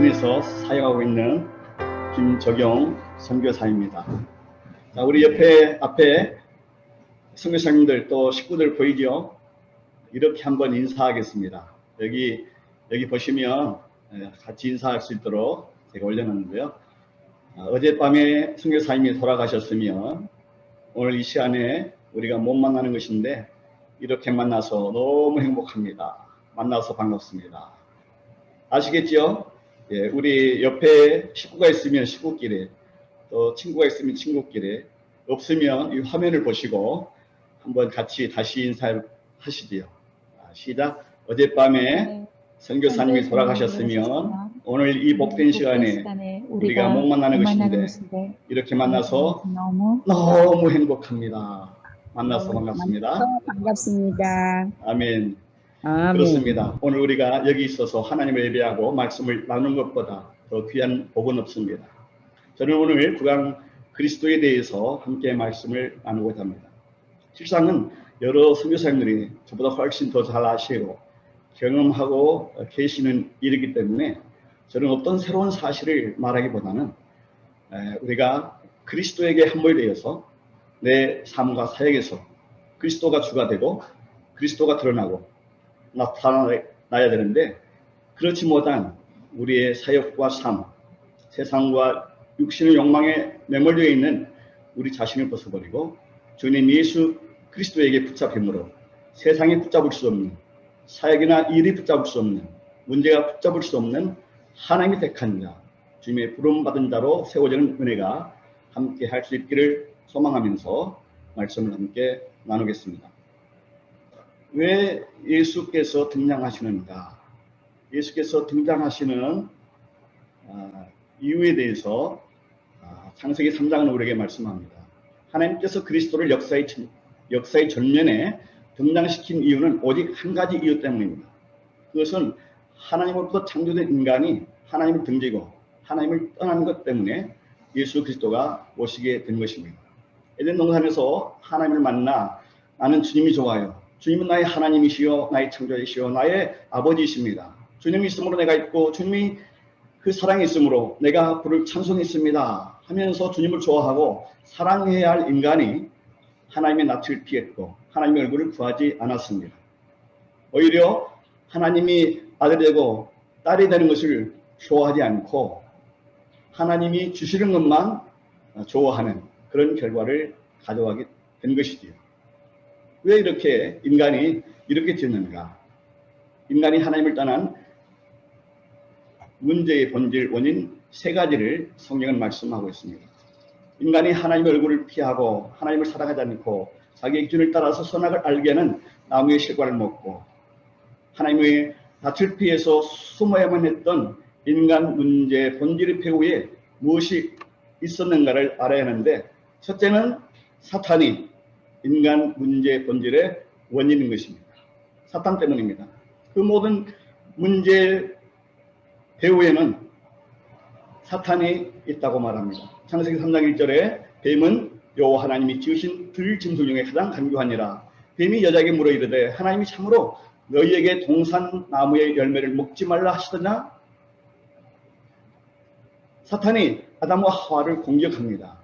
필리핀에서 사역하고 있는 김적용 선교사입니다. 자, 우리 앞에 선교사님들 또 식구들 보이죠? 이렇게 한번 인사하겠습니다. 여기 보시면 같이 인사할 수 있도록 제가 올려놨는데요. 어젯밤에 선교사님이 돌아가셨으면 오늘 이 시간에 우리가 못 만나는 것인데 이렇게 만나서 너무 행복합니다. 만나서 반갑습니다. 아시겠죠? 예, 우리 옆에 식구가 있으면 식구끼리, 또 친구가 있으면 친구끼리, 없으면 이 화면을 보시고 한번 같이 다시 인사하시지요. 시작. 어젯밤에 선교사님이 돌아가셨으면 오늘 이 복된 시간에 우리가 못 만나는 것인데 이렇게 만나서 너무 행복합니다. 만나서 반갑습니다. 반갑습니다. 아멘. 아멘. 그렇습니다. 오늘 우리가 여기 있어서 하나님을 예배하고 말씀을 나누는 것보다 더 귀한 복은 없습니다. 저는 오늘 구강 그리스도에 대해서 함께 말씀을 나누고자 합니다. 실상은 여러 선교사님들이 저보다 훨씬 더 잘 아시고 경험하고 계시는 일이기 때문에 저는 어떤 새로운 사실을 말하기보다는 우리가 그리스도에게 함몰되어서 내 삶과 사역에서 그리스도가 주가 되고 그리스도가 드러나고 나타나야 되는데 그렇지 못한 우리의 사역과 삶, 세상과 육신의 욕망에 매몰되어 있는 우리 자신을 벗어버리고 주님 예수 그리스도에게 붙잡힘으로 세상이 붙잡을 수 없는, 사역이나 일이 붙잡을 수 없는, 문제가 붙잡을 수 없는 하나님이 택한 자, 주님의 부름받은 자로 세워지는 은혜가 함께 할 수 있기를 소망하면서 말씀을 함께 나누겠습니다. 왜 예수께서 등장하시는가? 예수께서 등장하시는 이유에 대해서 창세기 3장은 우리에게 말씀합니다. 하나님께서 그리스도를 역사의 전면에 등장시킨 이유는 오직 한 가지 이유 때문입니다. 그것은 하나님으로부터 창조된 인간이 하나님을 등지고 하나님을 떠난 것 때문에 예수 그리스도가 오시게 된 것입니다. 에덴 동산에서 하나님을 만나 나는 주님이 좋아요. 주님은 나의 하나님이시요 나의 창조이시요 나의 아버지이십니다. 주님이 있으므로 내가 있고 주님이 그 사랑이 있으므로 내가 그를 찬송했습니다 하면서 주님을 좋아하고 사랑해야 할 인간이 하나님의 낯을 피했고 하나님의 얼굴을 구하지 않았습니다. 오히려 하나님이 아들이 되고 딸이 되는 것을 좋아하지 않고 하나님이 주시는 것만 좋아하는 그런 결과를 가져가게 된 것이지요. 왜 이렇게 인간이 이렇게 되었는가? 인간이 하나님을 떠난 문제의 본질 원인 세 가지를 성경은 말씀하고 있습니다. 인간이 하나님의 얼굴을 피하고 하나님을 사랑하지 않고 자기의 기준을 따라서 선악을 알게 하는 나무의 실과를 먹고 하나님의 낯을 피해서 숨어야만 했던 인간 문제의 본질의 배후에 무엇이 있었는가를 알아야 하는데 첫째는 사탄이 인간 문제의 본질의 원인인 것입니다. 사탄 때문입니다. 그 모든 문제의 배후에는 사탄이 있다고 말합니다. 창세기 3장 1절에 뱀은 여호와 하나님이 지으신 들짐승 중에 가장 간교하니라. 뱀이 여자에게 물어 이르되 하나님이 참으로 너희에게 동산 나무의 열매를 먹지 말라 하시더냐? 사탄이 아담과 하와를 공격합니다.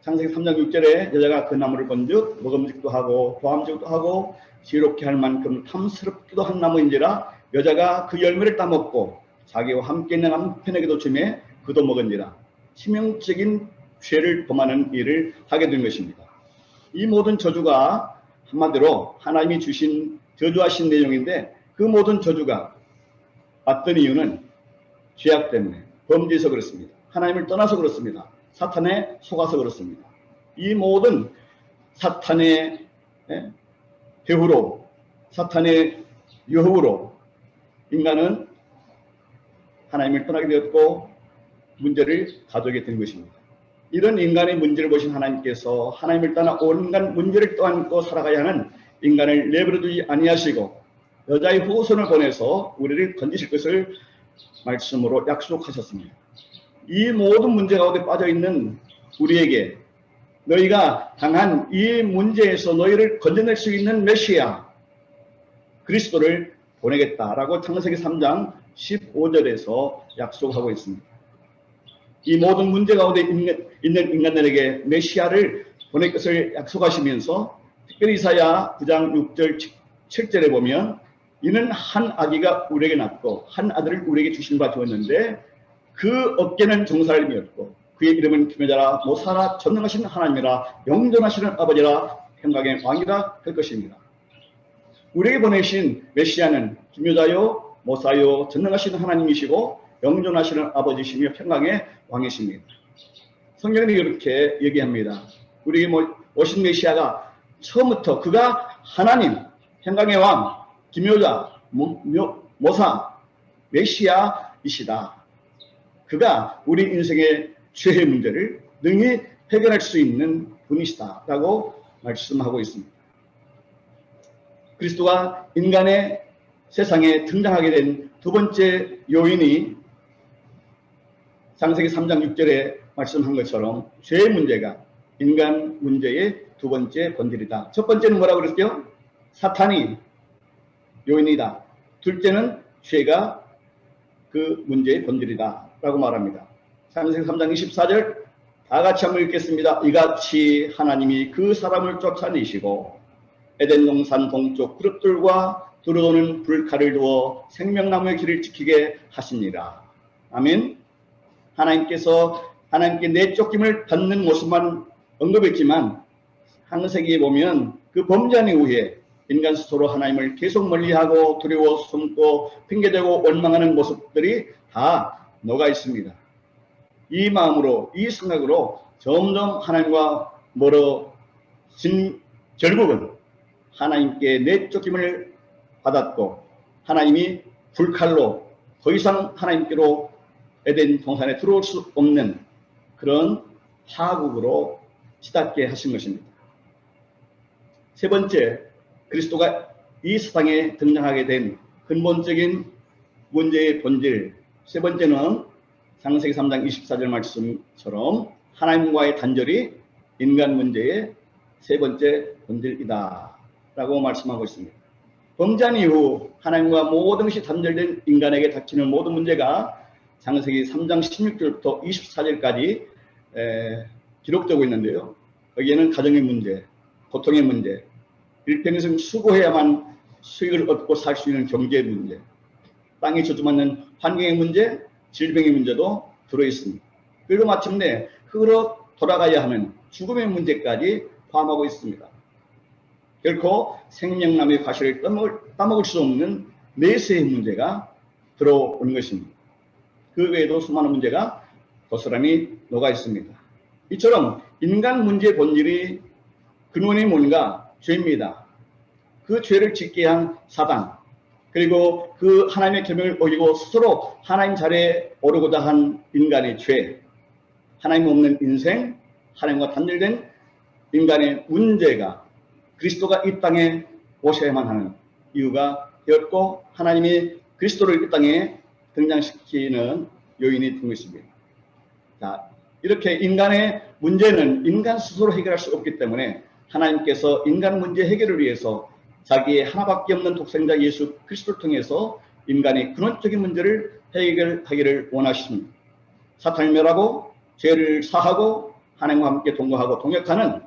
창세기 3장 6절에 여자가 그 나무를 본즉 먹음직도 하고 보암직도 하고 지혜롭게 할 만큼 탐스럽기도 한 나무인지라 여자가 그 열매를 따먹고 자기와 함께 있는 남편에게도 주매 그도 먹은지라 치명적인 죄를 범하는 일을 하게 된 것입니다. 이 모든 저주가 한마디로 하나님이 주신 저주하신 내용인데 그 모든 저주가 왔던 이유는 죄악 때문에 범죄해서 그렇습니다. 하나님을 떠나서 그렇습니다. 사탄에 속아서 그렇습니다. 이 모든 사탄의 배후로 사탄의 유혹으로 인간은 하나님을 떠나게 되었고 문제를 가져오게 된 것입니다. 이런 인간의 문제를 보신 하나님께서 하나님을 떠나 온갖 문제를 떠안고 살아가야 하는 인간을 내버려두지 아니하시고 여자의 후손을 보내서 우리를 건지실 것을 말씀으로 약속하셨습니다. 이 모든 문제 가운데 빠져있는 우리에게 너희가 당한 이 문제에서 너희를 건져낼 수 있는 메시아 그리스도를 보내겠다라고 창세기 3장 15절에서 약속하고 있습니다. 이 모든 문제 가운데 있는 인간들에게 메시아를 보낼 것을 약속하시면서 특별히 이사야 9장 6절 7절에 보면 이는 한 아기가 우리에게 낳고 한 아들을 우리에게 주신 바 되었는데 그 어깨는 종살림이었고 그의 이름은 기묘자라 모사라 전능하신 하나님이라 영존하시는 아버지라 평강의 왕이라 할 것입니다. 우리에게 보내신 메시아는 기묘자요 모사요 전능하신 하나님이시고 영존하시는 아버지시며 평강의 왕이십니다. 성경이 이렇게 얘기합니다. 우리에게 오신 메시아가 처음부터 그가 하나님, 평강의 왕, 기묘자, 모사, 메시아이시다. 그가 우리 인생의 죄의 문제를 능히 해결할 수 있는 분이시다라고 말씀하고 있습니다. 그리스도가 인간의 세상에 등장하게 된 두 번째 요인이 창세기 3장 6절에 말씀한 것처럼 죄의 문제가 인간 문제의 두 번째 본질이다. 첫 번째는 뭐라고 그랬죠? 사탄이 요인이다. 둘째는 죄가 그 문제의 본질이다 라고 말합니다. 창세기 3장 24절 다 같이 한번 읽겠습니다. 이같이 하나님이 그 사람을 쫓아내시고 에덴 동산 동쪽 그룹들과 두루도는 불칼을 두어 생명나무의 길을 지키게 하시니라. 아멘. 하나님께서 하나님께 내쫓김을 받는 모습만 언급했지만 창세기에 보면 그 범죄한 이후에 인간 스스로 하나님을 계속 멀리하고 두려워 숨고 핑계대고 원망하는 모습들이 다 녹아 있습니다. 이 마음으로 이 생각으로 점점 하나님과 멀어진 결국은 하나님께 내쫓김을 받았고 하나님이 불칼로 더 이상 하나님께로 에덴 동산에 들어올 수 없는 그런 파국으로 치닫게 하신 것입니다. 세 번째, 그리스도가 이 세상에 등장하게 된 근본적인 문제의 본질. 세 번째는 창세기 3장 24절 말씀처럼 하나님과의 단절이 인간 문제의 세 번째 본질이다 라고 말씀하고 있습니다. 범죄한 이후 하나님과 모든 것이 단절된 인간에게 닥치는 모든 문제가 창세기 3장 16절부터 24절까지 기록되고 있는데요. 여기에는 가정의 문제, 고통의 문제, 일평생 수고해야만 수익을 얻고 살 수 있는 경제의 문제, 땅에 저주받는 환경의 문제, 질병의 문제도 들어있습니다. 그리고 마침내 흙으로 돌아가야 하는 죽음의 문제까지 포함하고 있습니다. 결코 생명나무의 과실을 따먹을 수 없는 내세의 문제가 들어오는 것입니다. 그 외에도 수많은 문제가 고스란히 녹아 있습니다. 이처럼 인간 문제의 본질이 근원이 뭔가? 죄입니다. 그 죄를 짓게 한 사단, 그리고 그 하나님의 계명을 어기고 스스로 하나님 자리에 오르고자 한 인간의 죄, 하나님 없는 인생, 하나님과 단절된 인간의 문제가 그리스도가 이 땅에 오셔야만 하는 이유가 되었고 하나님이 그리스도를 이 땅에 등장시키는 요인이 된 것입니다. 자, 이렇게 인간의 문제는 인간 스스로 해결할 수 없기 때문에 하나님께서 인간 문제 해결을 위해서 자기의 하나밖에 없는 독생자 예수 그리스도를 통해서 인간의 근원적인 문제를 해결하기를 원하십니다. 사탄을 멸하고 죄를 사하고 하나님과 함께 동거하고 동역하는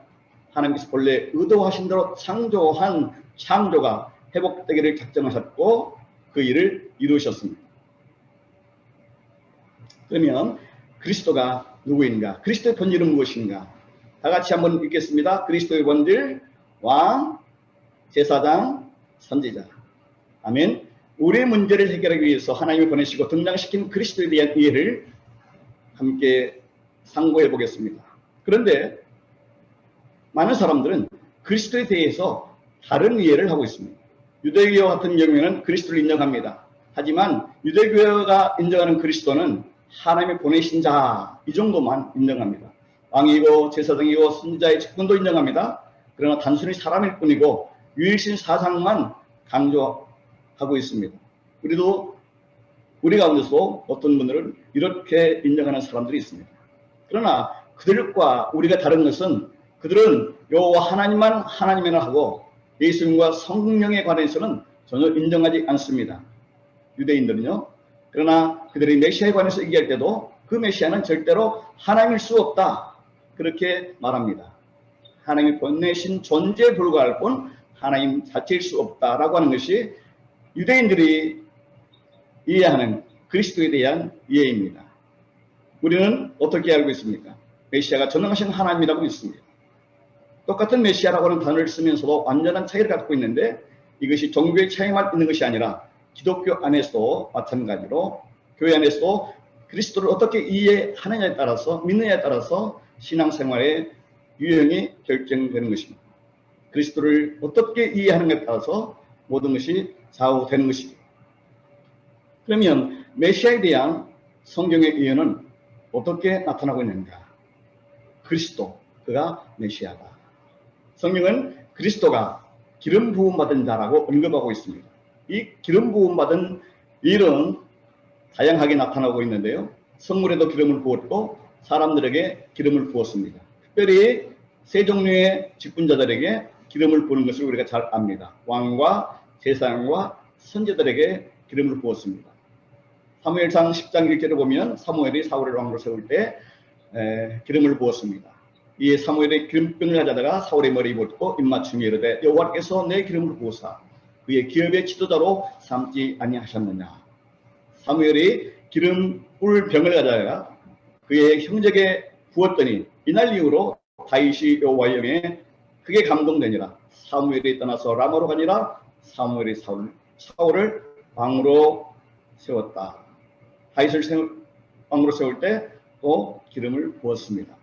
하나님께서 본래 의도하신 대로 창조한 창조가 회복되기를 작정하셨고 그 일을 이루셨습니다. 그러면 그리스도가 누구인가? 그리스도의 본질은 무엇인가? 다 같이 한번 읽겠습니다. 그리스도의 본질, 왕, 제사장, 선지자. 아멘. 우리의 문제를 해결하기 위해서 하나님이 보내시고 등장시킨 그리스도에 대한 이해를 함께 상고해 보겠습니다. 그런데 많은 사람들은 그리스도에 대해서 다른 이해를 하고 있습니다. 유대교 같은 경우에는 그리스도를 인정합니다. 하지만 유대교가 인정하는 그리스도는 하나님이 보내신 자, 이 정도만 인정합니다. 왕이고 제사장이고 선지자의 직분도 인정합니다. 그러나 단순히 사람일 뿐이고 유일신 사상만 강조하고 있습니다. 우리 가운데서 어떤 분들은 이렇게 인정하는 사람들이 있습니다. 그러나 그들과 우리가 다른 것은 그들은 여호와 하나님만 하나님이라 하고 예수님과 성령에 관해서는 전혀 인정하지 않습니다. 유대인들은요, 그러나 그들이 메시아에 관해서 얘기할 때도 그 메시아는 절대로 하나님일 수 없다. 그렇게 말합니다. 하나님이 보내신 존재에 불과할 뿐 하나님 자체일 수 없다라고 하는 것이 유대인들이 이해하는 그리스도에 대한 이해입니다. 우리는 어떻게 알고 있습니까? 메시아가 전능하신 하나님이라고 믿습니다. 똑같은 메시아라고 하는 단어를 쓰면서도 완전한 차이를 갖고 있는데 이것이 종교의 차이만 있는 것이 아니라 기독교 안에서도 마찬가지로 교회 안에서도 그리스도를 어떻게 이해하느냐에 따라서 믿느냐에 따라서 신앙생활의 유형이 결정되는 것입니다. 그리스도를 어떻게 이해하는가에 따라서 모든 것이 좌우되는 것입니다. 그러면 메시아에 대한 성경의 의견은 어떻게 나타나고 있는가? 그리스도, 그가 메시아다. 성경은 그리스도가 기름 부음 받은 자라고 언급하고 있습니다. 이 기름 부음 받은 일은 다양하게 나타나고 있는데요. 성물에도 기름을 부었고 사람들에게 기름을 부었습니다. 특별히 세 종류의 직분자들에게 기름을 부는 것을 우리가 잘 압니다. 왕과 제사장과 선지자들에게 기름을 부었습니다. 사무엘상 10장 1절에 보면 사무엘이 사울을 왕으로 세울 때 기름을 부었습니다. 이에 사무엘이 기름병을 가져다가 사울의 머리에 붓고 입맞춤이 이르되 여호와께서 내 기름을 부으사 그의 기업의 지도자로 삼지 아니하셨느냐. 사무엘이 기름 뿔 병을 가져다가 그의 형제에게 부었더니 이날 이후로 다윗이 여호와의 영에 크게 감동되니라. 사무엘이 떠나서 라마로 가니라. 사무엘이 사울을 왕으로 세웠다. 다윗을 왕으로 세울 때 또 기름을 부었습니다.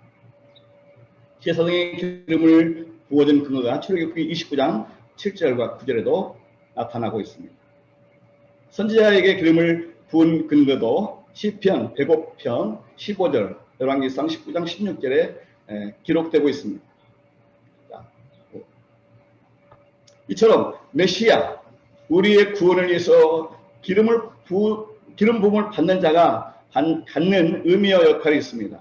제사장의 기름을 부어준 근거가 출애굽기 29장 7절과 9절에도 나타나고 있습니다. 선지자에게 기름을 부은 근거도 시편 105편 15절, 열왕기상 19장 16절에 기록되고 있습니다. 이처럼 메시아, 우리의 구원을 위해서 기름 부음을 받는 자가 갖는 의미와 역할이 있습니다.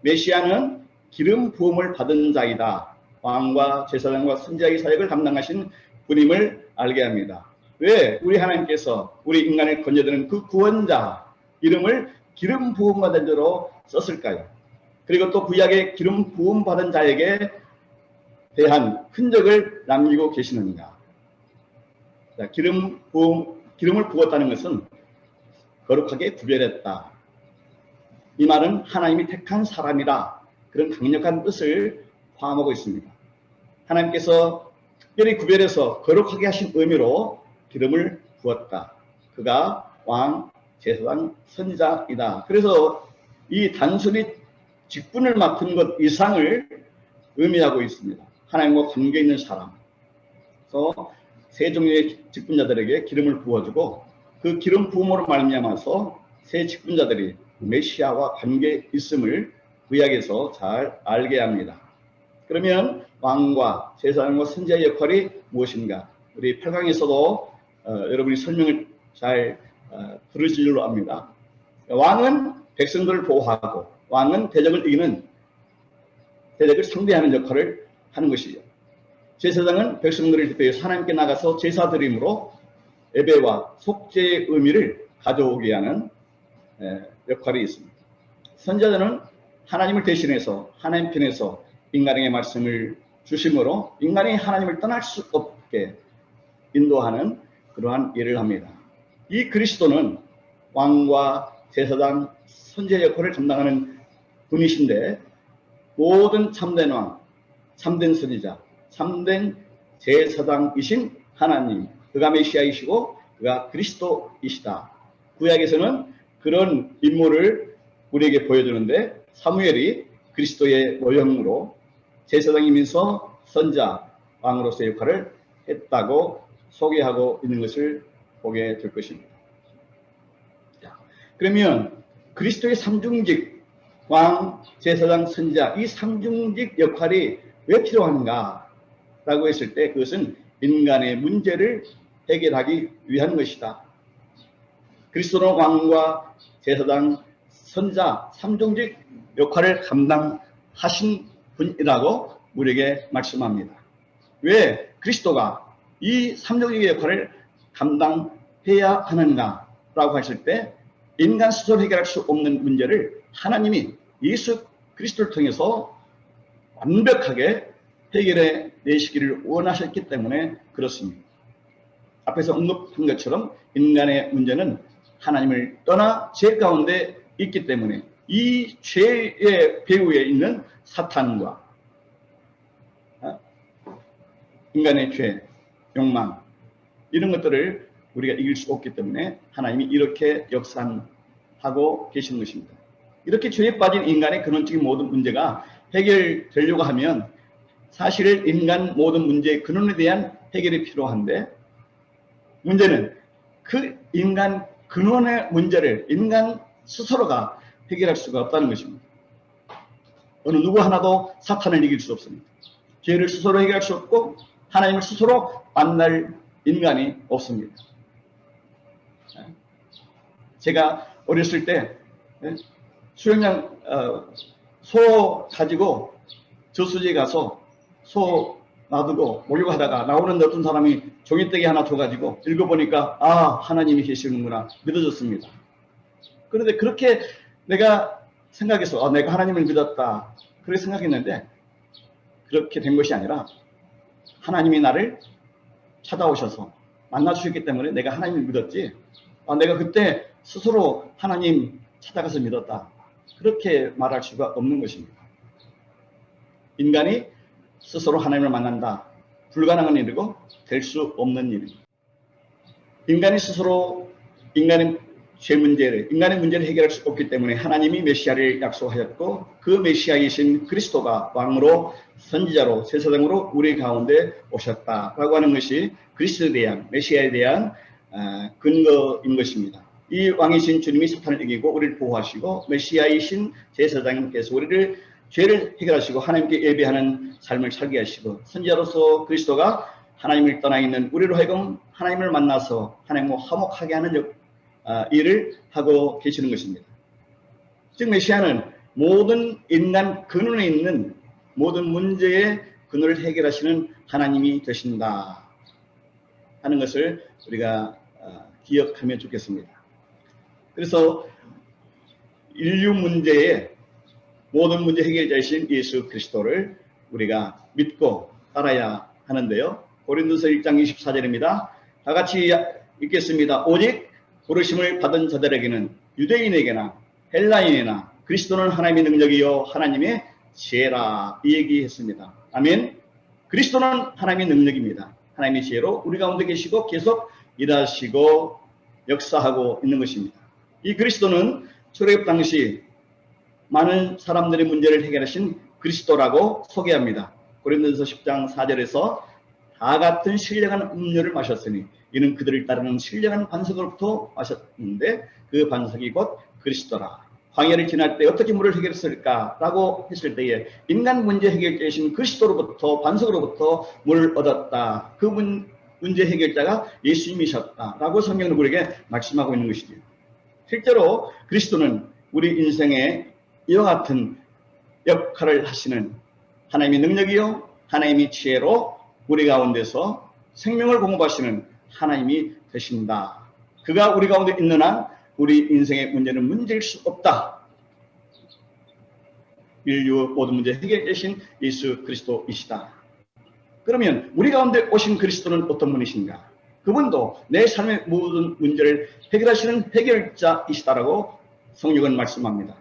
메시아는 기름 부음을 받은 자이다. 왕과 제사장과 선지자의 사역을 감당하신 분임을 알게 합니다. 왜 우리 하나님께서 우리 인간을 건져드는 그 구원자 이름을 기름 부음 받은 자로 썼을까요? 그리고 또 구약의 기름 부음 받은 자에게 대한 흔적을 남기고 계시는가? 자, 기름을 부었다는 것은 거룩하게 구별했다. 이 말은 하나님이 택한 사람이라 그런 강력한 뜻을 포함하고 있습니다. 하나님께서 특별히 구별해서 거룩하게 하신 의미로 기름을 부었다. 그가 왕, 제사장, 선지자이다. 그래서 이 단순히 직분을 맡은 것 이상을 의미하고 있습니다. 하나님과 관계 있는 사람. 그래서 세 종류의 직분자들에게 기름을 부어주고 그 기름 부음으로 말미암아서 세 직분자들이 메시아와 관계 있음을 구약에서 잘 알게 합니다. 그러면 왕과 제사장과 선지자의 역할이 무엇인가? 우리 8강에서도 여러분이 설명을 잘 들으실 줄로 압니다. 왕은 백성들을 보호하고 왕은 대적을 이기는 대적을 상대하는 역할을 하는 것이죠. 제사장은 백성들을 대표해서 하나님께 나가서 제사 드림으로 예배와 속죄의 의미를 가져오게 하는 역할이 있습니다. 선지자는 하나님을 대신해서 하나님 편에서 인간에게 말씀을 주심으로 인간이 하나님을 떠날 수 없게 인도하는 그러한 일을 합니다. 이 그리스도는 왕과 제사장, 선지자 역할을 감당하는 분이신데 모든 참된 왕, 참된 선지자, 참된 제사장이신 하나님, 그가 메시아이시고 그가 그리스도이시다. 구약에서는 그런 인물을 우리에게 보여주는데 사무엘이 그리스도의 모형으로 제사장이면서 선지자, 왕으로서의 역할을 했다고 소개하고 있는 것을 보게 될 것입니다. 자, 그러면 그리스도의 삼중직, 왕, 제사장, 선지자 이 삼중직 역할이 왜 필요한가? 라고 했을 때 그것은 인간의 문제를 해결하기 위한 것이다. 그리스도는 왕과 제사장, 선지자, 삼중직 역할을 감당하신 분이라고 우리에게 말씀합니다. 왜 그리스도가 이 삼중직의 역할을 감당해야 하는가? 라고 했을 때 인간 스스로 해결할 수 없는 문제를 하나님이 예수 그리스도를 통해서 완벽하게 해결해 내시기를 원하셨기 때문에 그렇습니다. 앞에서 언급한 것처럼 인간의 문제는 하나님을 떠나 죄 가운데 있기 때문에 이 죄의 배후에 있는 사탄과 인간의 죄, 욕망 이런 것들을 우리가 이길 수 없기 때문에 하나님이 이렇게 역사하고 계시는 것입니다. 이렇게 죄에 빠진 인간의 근원적인 모든 문제가 해결되려고 하면 사실 인간 모든 문제의 근원에 대한 해결이 필요한데 문제는 그 인간 근원의 문제를 인간 스스로가 해결할 수가 없다는 것입니다. 어느 누구 하나도 사탄을 이길 수 없습니다. 죄를 스스로 해결할 수 없고 하나님을 스스로 만날 인간이 없습니다. 제가 어렸을 때 수영장 소 가지고 저수지에 가서 소 놔두고 목욕하다가 나오는 어떤 사람이 종이떼기 하나 줘가지고 읽어보니까 아 하나님이 계시는구나 믿어졌습니다. 그런데 그렇게 내가 생각해서 내가 하나님을 믿었다 그렇게 생각했는데 그렇게 된 것이 아니라 하나님이 나를 찾아오셔서 만나주셨기 때문에 내가 하나님을 믿었지 내가 그때 스스로 하나님 찾아가서 믿었다 그렇게 말할 수가 없는 것입니다. 인간이 스스로 하나님을 만난다. 불가능한 일이고 될 수 없는 일입니다. 인간이 스스로 인간의 문제를 해결할 수 없기 때문에 하나님이 메시아를 약속하셨고 그 메시아이신 그리스도가 왕으로 선지자로 제사장으로 우리 가운데 오셨다라고 하는 것이 그리스도에 대한 메시아에 대한 근거인 것입니다. 이 왕이신 주님이 사탄을 이기고 우리를 보호하시고 메시아이신 제사장님께서 우리를 죄를 해결하시고 하나님께 예배하는 삶을 살게 하시고 선지자로서 그리스도가 하나님을 떠나 있는 우리로 하여금 하나님을 만나서 하나님과 화목하게 하는 일을 하고 계시는 것입니다. 즉 메시아는 모든 인간 근원에 있는 모든 문제의 근원을 해결하시는 하나님이 되신다 하는 것을 우리가 기억하면 좋겠습니다. 그래서 인류 문제의 모든 문제 해결자이신 예수 그리스도를 우리가 믿고 따라야 하는데요. 고린도서 1장 24절입니다. 다 같이 읽겠습니다. 오직 부르심을 받은 자들에게는 유대인에게나 헬라인이나 그리스도는 하나님의 능력이요 하나님의 지혜라 이 얘기했습니다. 아멘. 그리스도는 하나님의 능력입니다. 하나님의 지혜로 우리 가운데 계시고 계속 일하시고 역사하고 있는 것입니다. 이 그리스도는 출애굽 당시 많은 사람들의 문제를 해결하신 그리스도라고 소개합니다. 고린도서 10장 4절에서 다 같은 신령한 음료를 마셨으니 이는 그들을 따르는 신령한 반석으로부터 마셨는데 그 반석이 곧 그리스도라. 광야를 지날 때 어떻게 물을 해결했을까라고 했을 때에 인간 문제 해결자이신 그리스도로부터 반석으로부터 물을 얻었다. 그 문제 해결자가 예수님이셨다라고 성경은 우리에게 말씀하고 있는 것이죠. 실제로 그리스도는 우리 인생에 이와 같은 역할을 하시는 하나님의 능력이요 하나님의 지혜로 우리 가운데서 생명을 공급하시는 하나님이 되신다. 그가 우리 가운데 있는 한 우리 인생의 문제는 문제일 수 없다. 인류 모든 문제 해결되신 예수 그리스도이시다. 그러면 우리 가운데 오신 그리스도는 어떤 분이신가? 그분도 내 삶의 모든 문제를 해결하시는 해결자이시다라고 성경은 말씀합니다.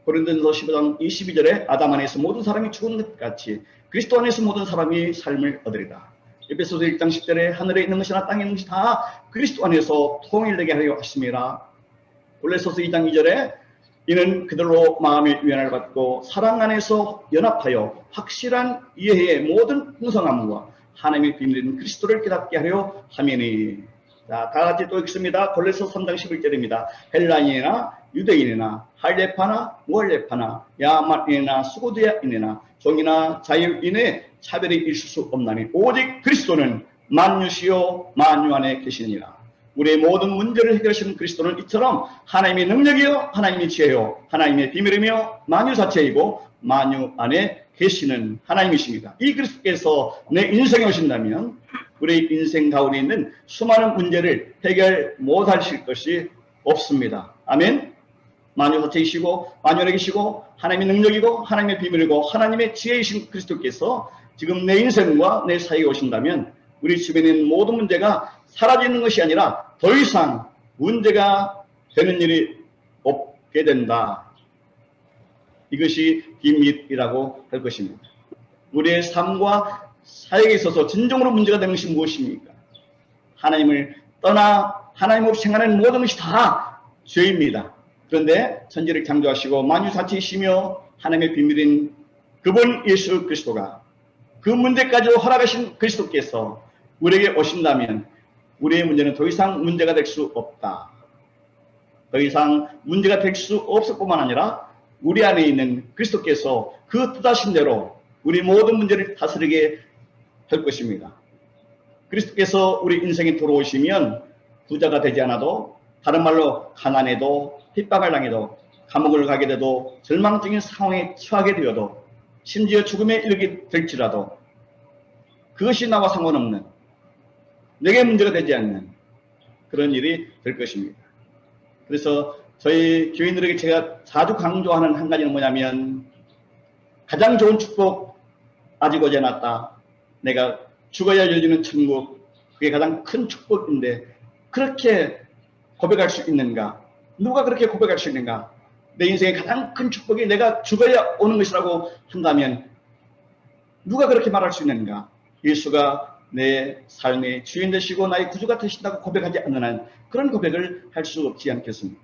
고린도서 15장 22절에 아담 안에서 모든 사람이 죽은 것 같이 그리스도 안에서 모든 사람이 삶을 얻으리라. 에베소서 1장 10절에 하늘에 있는 것이나 땅에 있는 것이 다 그리스도 안에서 통일되게 하려 하심이라. 골로새서 2장 2절에 이는 그들로 마음의 위안을 받고 사랑 안에서 연합하여 확실한 이해의 모든 풍성함과 하나님의 비밀인 그리스도를 깨닫게 하려 함이니. 자, 다 같이 또 읽습니다. 골로새서 3장 11절입니다. 헬라인이나 유대인이나 할레파나 무할레파나 야만인이나 수고드야인이나 종이나 자유인의 차별이 있을 수 없나니 오직 그리스도는 만유시요 만유 안에 계시니라. 우리의 모든 문제를 해결하시는 그리스도는 이처럼 하나님의 능력이요 하나님의 지혜요 하나님의 비밀이며 만유 자체이고 만유 안에 계시는 하나님이십니다. 이 그리스도께서 내 인생에 오신다면 우리 인생 가운데 있는 수많은 문제를 해결 못하실 것이 없습니다. 아멘. 만유 자체이시고 만유에 계시고 하나님의 능력이고 하나님의 비밀이고 하나님의 지혜이신 그리스도께서 지금 내 인생과 내 사이에 오신다면 우리 주변에 있는 모든 문제가 사라지는 것이 아니라 더 이상 문제가 되는 일이 없게 된다. 이것이 비밀이라고 할 것입니다. 우리의 삶과 사역에 있어서 진정으로 문제가 되는 것이 무엇입니까? 하나님을 떠나 하나님 없이 행하는 모든 것이 다 죄입니다. 그런데 천지를 창조하시고 만유 자체이시며 하나님의 비밀인 그분 예수 그리스도가 그 문제까지도 허락하신 그리스도께서 우리에게 오신다면 우리의 문제는 더 이상 문제가 될 수 없다. 더 이상 문제가 될 수 없을 뿐만 아니라 우리 안에 있는 그리스도께서 그 뜻하신 대로 우리 모든 문제를 다스리게 할 것입니다. 그리스도께서 우리 인생에 들어오시면 부자가 되지 않아도 다른 말로 가난해도 핍박을 당해도 감옥을 가게 돼도 절망적인 상황에 처하게 되어도 심지어 죽음에 이르게 될지라도 그것이 나와 상관없는 내게 문제가 되지 않는 그런 일이 될 것입니다. 그래서 저희 교인들에게 제가 자주 강조하는 한 가지는 뭐냐면 가장 좋은 축복 아직 오지 않았다. 내가 죽어야 열리는 천국 그게 가장 큰 축복인데 그렇게 고백할 수 있는가? 누가 그렇게 고백할 수 있는가? 내 인생의 가장 큰 축복이 내가 죽어야 오는 것이라고 한다면 누가 그렇게 말할 수 있는가? 예수가 내 삶의 주인 되시고 나의 구주가 되신다고 고백하지 않는 한 그런 고백을 할 수 없지 않겠습니까?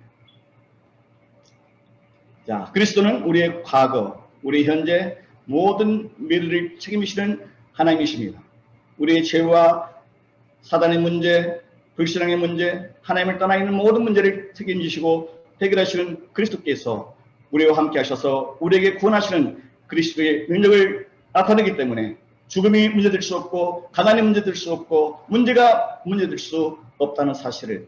자, 그리스도는 우리의 과거, 우리 현재 모든 미래를 책임지시는 하나님이십니다. 우리의 죄와 사단의 문제, 불신앙의 문제, 하나님을 떠나 있는 모든 문제를 책임지시고 해결하시는 그리스도께서 우리와 함께 하셔서 우리에게 구원하시는 그리스도의 능력을 나타내기 때문에 죽음이 문제될 수 없고 가난이 문제될 수 없고 문제가 문제될 수 없다는 사실을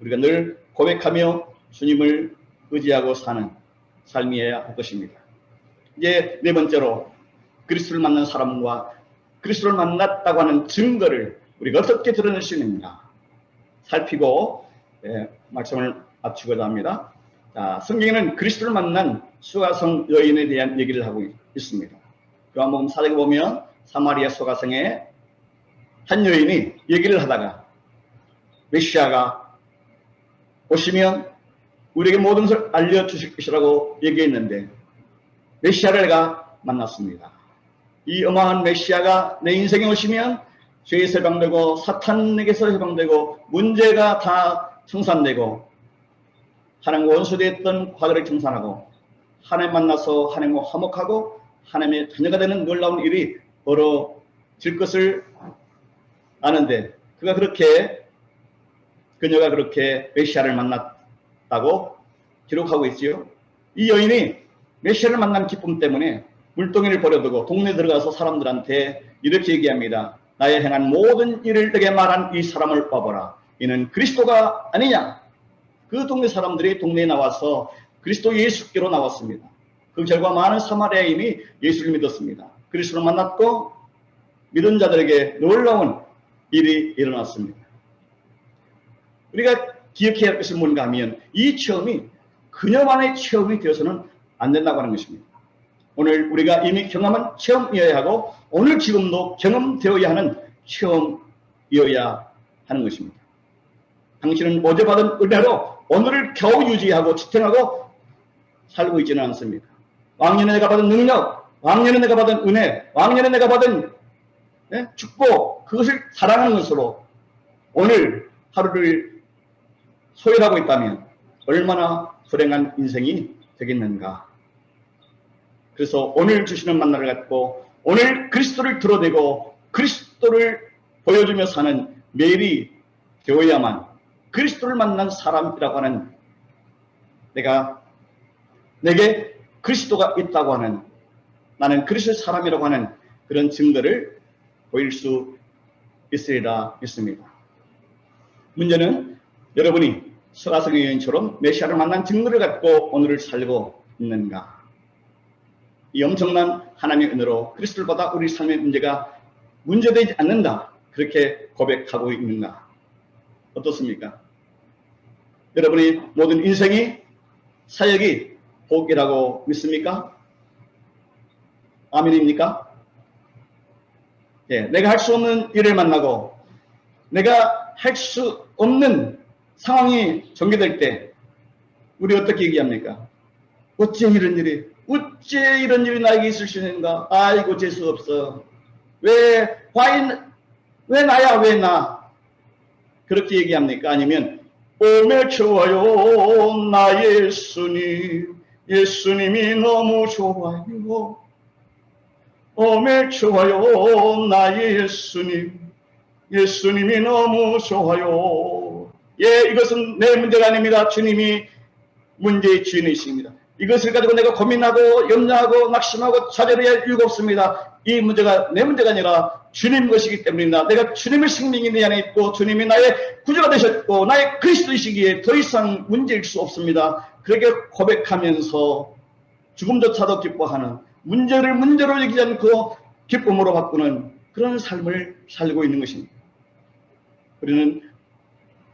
우리가 늘 고백하며 주님을 의지하고 사는 삶이어야 할 것입니다. 이제 네 번째로 그리스도를 만난 사람과 그리스도를 만났다고 하는 증거를 우리가 어떻게 드러낼 수 있는가 살피고 말씀을 마치고자 합니다. 자, 성경에는 그리스도를 만난 수가성 여인에 대한 얘기를 하고 있습니다. 요한복음 4장에 보면 사마리아 수가성에 한 여인이 얘기를 하다가 메시아가 오시면 우리에게 모든 것을 알려주실 것이라고 얘기했는데 메시아를 내가 만났습니다. 이 어마어마한 메시아가 내 인생에 오시면 죄에서 해방되고 사탄에게서 해방되고 문제가 다 청산되고 하나님과 원수되었던 과거를 청산하고 하나님 만나서 하나님과 화목하고 하나님의 자녀가 되는 놀라운 일이 벌어질 것을 아는데 그녀가 그렇게 메시아를 만났다고 기록하고 있지요. 이 여인이 메시아를 만난 기쁨 때문에 물동이를 버려두고 동네에 들어가서 사람들한테 이렇게 얘기합니다. 나의 행한 모든 일을 내게 말한 이 사람을 봐보라. 이는 그리스도가 아니냐. 그 동네 사람들이 동네에 나와서 그리스도 예수께로 나왔습니다. 그 결과 많은 사마리아인이 예수를 믿었습니다. 그리스도를 만났고 믿은 자들에게 놀라운 일이 일어났습니다. 우리가 기억해야 할 것은 뭔가 하면 이 체험이 그녀만의 체험이 되어서는 안 된다고 하는 것입니다. 오늘 우리가 이미 경험한 체험이어야 하고 오늘 지금도 경험되어야 하는 체험이어야 하는 것입니다. 당신은 어제 받은 은혜로 오늘을 겨우 유지하고 지탱하고 살고 있지는 않습니다. 왕년에 내가 받은 능력, 왕년에 내가 받은 은혜, 왕년에 내가 받은 축복, 그것을 사랑하는 것으로 오늘 하루를 소멸하고 있다면 얼마나 불행한 인생이 되겠는가. 그래서 오늘 주시는 만나를 갖고 오늘 그리스도를 드러내고 그리스도를 보여주며 사는 매일이 되어야만 그리스도를 만난 사람이라고 하는 내게 그리스도가 있다고 하는 나는 그리스도의 사람이라고 하는 그런 증거를 보일 수 있으리라 믿습니다. 문제는 여러분이 수가성의 여인처럼 메시아를 만난 증거를 갖고 오늘을 살고 있는가? 이 엄청난 하나님의 은혜로 그리스도를 받아 우리 삶의 문제가 문제되지 않는다. 그렇게 고백하고 있는가? 어떻습니까? 여러분이 모든 인생이 사역이 복이라고 믿습니까? 아멘입니까? 예, 내가 할 수 없는 일을 만나고 내가 할 수 없는 상황이 전개될 때 우리 어떻게 얘기합니까? 어째 이런 일이 나에게 있을 수 있는가? 아이고 재수 없어. 왜 나야 왜 나? 그렇게 얘기합니까? 아니면 오메 좋아요 나 예수님이 너무 좋아요. 오메 좋아요 나 예수님이 너무 좋아요. 예, 이것은 내 문제가 아닙니다. 주님이 문제의 주인이십니다. 이것을 가지고 내가 고민하고 염려하고 낙심하고 좌절해야 이유가 없습니다. 이 문제가 내 문제가 아니라 주님 것이기 때문입니다. 내가 주님의 생명이 내 안에 있고 주님이 나의 구주가 되셨고 나의 그리스도이시기에 더 이상 문제일 수 없습니다. 그렇게 고백하면서 죽음조차도 기뻐하는, 문제를 문제로 여기지 않고 기쁨으로 바꾸는 그런 삶을 살고 있는 것입니다. 우리는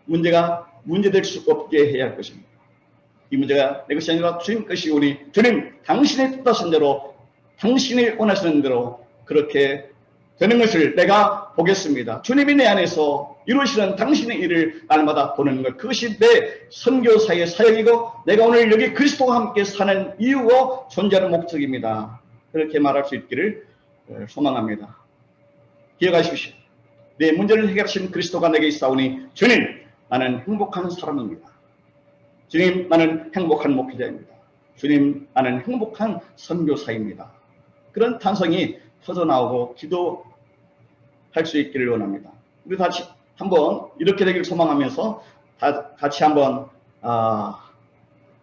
문제가 문제될 수 없게 해야 할 것입니다. 이 문제가 내 것이 아니라 주님 것이 오니 주님 당신의 뜻하신 대로 당신이 원하시는 대로 그렇게 되는 것을 내가 보겠습니다. 주님이 내 안에서 이루시는 당신의 일을 날마다 보는 것, 그것이 내 선교사의 사역이고 내가 오늘 여기 그리스도와 함께 사는 이유고 존재하는 목적입니다. 그렇게 말할 수 있기를 소망합니다. 기억하십시오. 내 문제를 해결하신 그리스도가 내게 있사오니 주님 나는 행복한 사람입니다. 주님 나는 행복한 목회자입니다. 주님 나는 행복한 선교사입니다. 그런 탄성이 터져나오고 기도할 수 있기를 원합니다. 우리 다시 한번 이렇게 되기를 소망하면서 같이 한번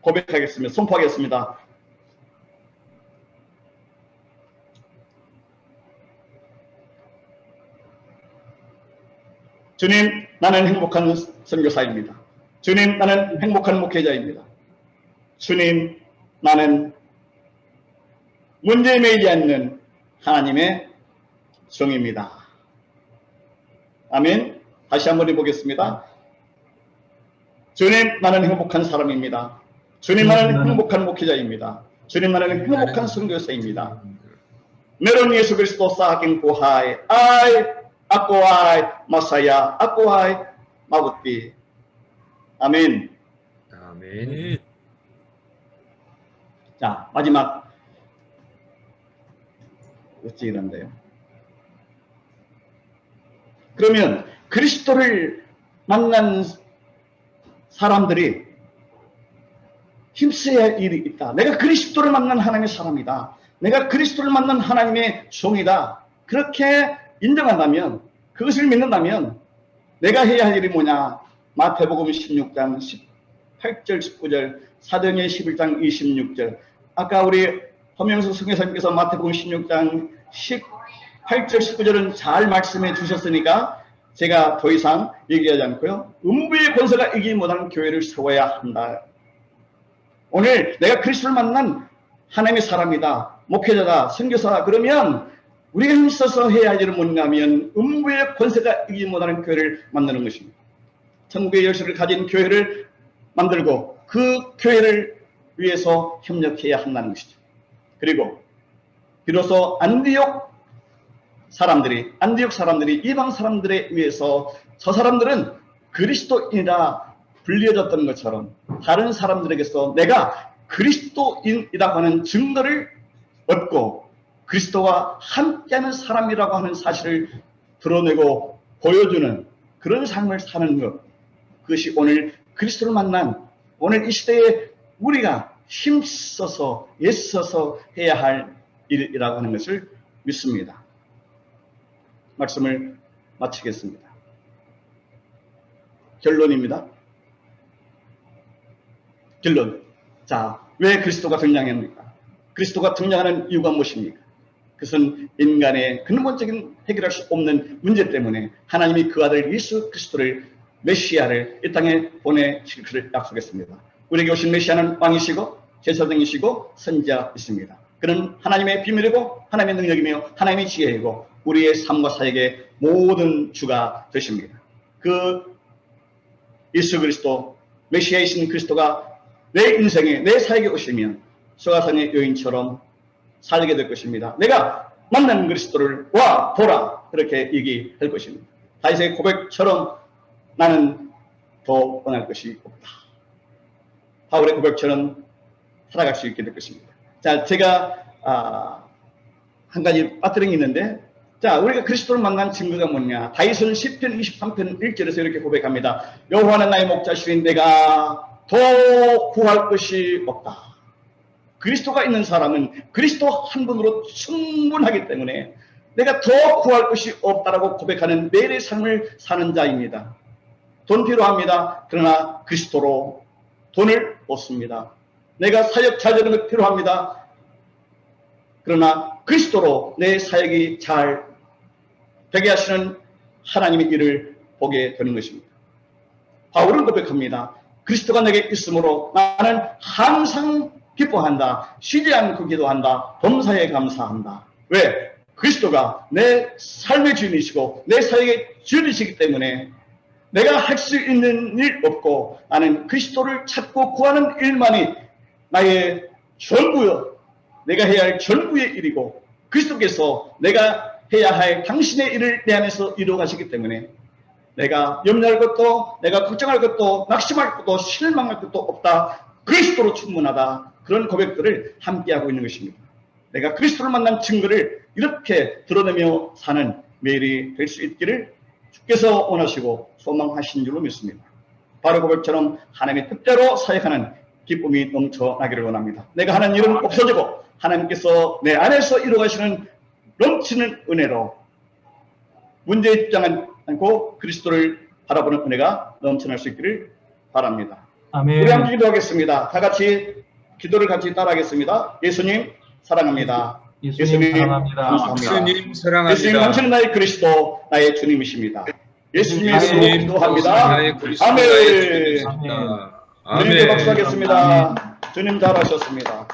고백하겠습니다. 선포하겠습니다. 주님 나는 행복한 선교사입니다. 주님 나는 행복한 목회자입니다. 주님 나는 문제에 매이지 않는 하나님의 종입니다. 아멘. 다시 한번 해보겠습니다. 주님 나는 행복한 사람입니다. 주님 나는 행복한 목회자입니다. 주님 나는 행복한 선교사입니다. 메론 예수 그리스도 사하긴 부하이 아이 아꼬아이 마사야 아꼬아이 마구띠. 아멘. 아멘. 자, 마지막 어찌 이런데요. 그러면 그리스도를 만난 사람들이 힘써야 할 일이 있다. 내가 그리스도를 만난 하나님의 사람이다. 내가 그리스도를 만난 하나님의 종이다. 그렇게 인정한다면, 그것을 믿는다면 내가 해야 할 일이 뭐냐? 마태복음 16장 18절 19절, 사도행전 11장 26절. 아까 우리 허명수 성교사님께서 마태복음 16장 18절 19절은 잘 말씀해 주셨으니까 제가 더 이상 얘기하지 않고요. 음부의 권세가 이기지 못하는 교회를 세워야 한다. 오늘 내가 그리스도를 만난 하나님의 사람이다. 목회자다. 선교사다. 그러면 우리가 힘써서 해야 할 일은 뭐냐면 음부의 권세가 이기지 못하는 교회를 만드는 것입니다. 천국의 열쇠를 가진 교회를 만들고 그 교회를 위해서 협력해야 한다는 것이죠. 그리고 비로소 안디옥 사람들이 이방 사람들에 의해서 저 사람들은 그리스도인이라 불려졌던 것처럼 다른 사람들에게서 내가 그리스도인이라고 하는 증거를 얻고 그리스도와 함께하는 사람이라고 하는 사실을 드러내고 보여주는 그런 삶을 사는 것, 그것이 오늘 그리스도를 만난 오늘 이 시대에 우리가 힘써서 애써서 해야 할 일이라고 하는 것을 믿습니다. 말씀을 마치겠습니다. 결론입니다. 결론. 자, 왜 그리스도가 등장합니까? 그리스도가 등장하는 이유가 무엇입니까? 그것은 인간의 근본적인 해결할 수 없는 문제 때문에 하나님이 그 아들 예수 그리스도를 메시아를 이 땅에 보내실 것을 약속했습니다. 우리에게 오신 메시아는 왕이시고 제사장이시고 선지자이십니다. 그는 하나님의 비밀이고 하나님의 능력이며 하나님의 지혜이고 우리의 삶과 사역의 모든 주가 되십니다. 그 예수 그리스도 메시아이신 그리스도가 내 인생에 내 사역에 오시면 소가산의 여인처럼 살게 될 것입니다. 내가 만난 그리스도를 와 보라 그렇게 얘기할 것입니다. 다윗의 고백처럼 나는 더 떠날 것이 없다. 바울의 고백처럼 살아갈 수 있게 될 것입니다. 자, 제가 한 가지 빠뜨린 게 있는데, 자, 우리가 그리스도를 만난 증거가 뭐냐? 다윗은 시편 23편 1절에서 이렇게 고백합니다. 여호와는 나의 목자시니 내가 더 구할 것이 없다. 그리스도가 있는 사람은 그리스도 한 분으로 충분하기 때문에 내가 더 구할 것이 없다라고 고백하는 매일의 삶을 사는 자입니다. 돈 필요합니다. 그러나 그리스도로 돈을 얻습니다. 내가 사역 잘 되는 것 필요합니다. 그러나 그리스도로 내 사역이 잘 되게 하시는 하나님의 일을 보게 되는 것입니다. 바울은 고백합니다. 그리스도가 내게 있으므로 나는 항상 기뻐한다. 쉬지 않고 기도한다. 범사에 감사한다. 왜? 그리스도가 내 삶의 주인이시고 내 사역의 주인이시기 때문에 내가 할 수 있는 일 없고 나는 그리스도를 찾고 구하는 일만이 나의 전부요. 내가 해야 할 전부의 일이고 그리스도께서 내가 해야 할 당신의 일을 내 안에서 이루어가시기 때문에 내가 염려할 것도 내가 걱정할 것도 낙심할 것도 실망할 것도 없다. 그리스도로 충분하다. 그런 고백들을 함께하고 있는 것입니다. 내가 그리스도를 만난 증거를 이렇게 드러내며 사는 매일이 될 수 있기를 주께서 원하시고 소망하신 줄로 믿습니다. 바로 고백처럼 하나님의 뜻대로 사역하는 기쁨이 넘쳐나기를 원합니다. 내가 하는 일은 없어지고 하나님께서 내 안에서 이루어가시는 넘치는 은혜로 문제에 집중하지 않고 그리스도를 바라보는 은혜가 넘쳐날 수 있기를 바랍니다. 아멘. 우리 함께 기도하겠습니다. 다 같이 기도를 같이 따라하겠습니다. 예수님 사랑합니다. 예수님 사랑합니다. 감사합니다. 예수님 사랑합니다. 예수님 당신은 나의 그리스도 나의 주님이십니다. 예수님의 예수님, 이름으로 기도합니다. 나의 그리스도, 아멘. 나의 주님이십니다. 주님께 박수하겠습니다. 주님 잘하셨습니다.